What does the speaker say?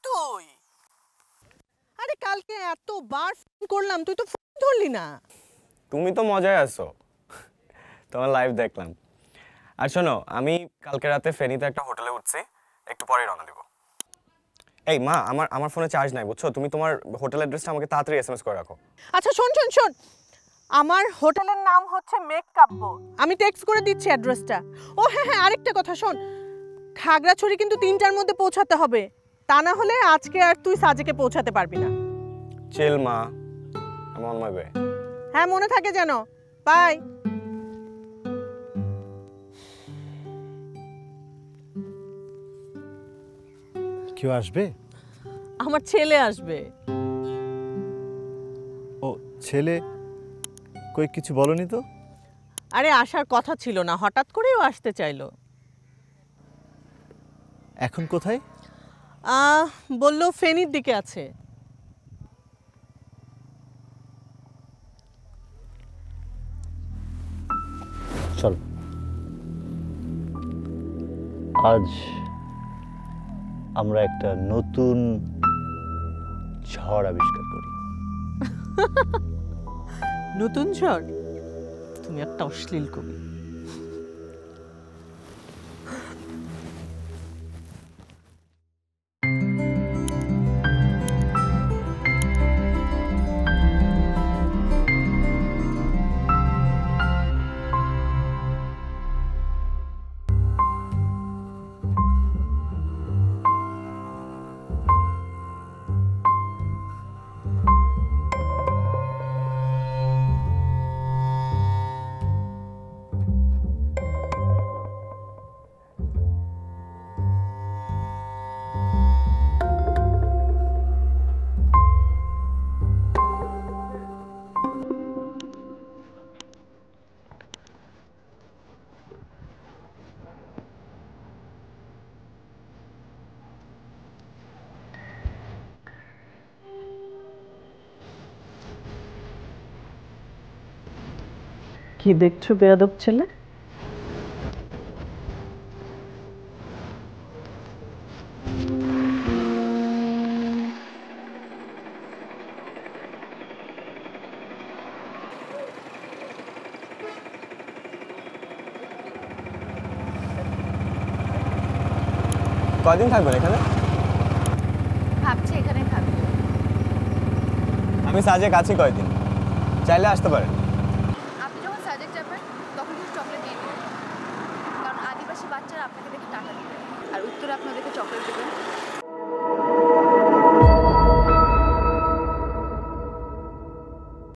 তুই? আরে কালকে এতবার ফোন করলাম, তুই তো ফোন ধরলি না। তুমি তো মজায় আছো, তোমার লাইভ দেখলাম। আর শোনো, আমি কালকে রাতে ফেনীতে একটা হোটেলে উঠছি, একটু পরেই রওনা দিব। এই মা, আমার ফোনে চার্জ নাই বুঝছো, তুমি তোমার হোটেল অ্যাড্রেসটা আমাকে তাড়াতাড়ি এসএমএস করে রাখো। আচ্ছা শোন শোন শোন, আমার হোটেলের নাম হচ্ছে মেঘ কাব্য, আমি টেক্সট করে দিচ্ছি অ্যাড্রেসটা। ও হ্যাঁ হ্যাঁ, আরেকটা কথা শোন, খাগড়াছড়ি কিন্তু 3টার মধ্যে পৌঁছাতে হবে, তা না হলে আজকে আর তুই সাজেকে পৌঁছাতে পারবি না। চিল মা, I am on my way. হ্যাঁ মনে থাকে যেন। বাই। কেউ আসবে? আমার ছেলে আসবে। ও ছেলে, কই কিছু বলনি তো? আরে আসার কথা ছিল না, হঠাৎ করেও আসতে চাইলো। এখন কোথায়? বললো ফেনীর দিকে আছে। চল, আজ আমরা একটা নতুন ঝড় আবিষ্কার করি। নতুন ঝড়? তুমি একটা অশ্লীল কবি। কি দেখছো বেয়াদব ছেলে? কয়দিন থাকবেন এখানে? ভাবছি এখানে থাকবো। আমি সাজে কাছে কয়দিন, চাইলে আসতে পারেন।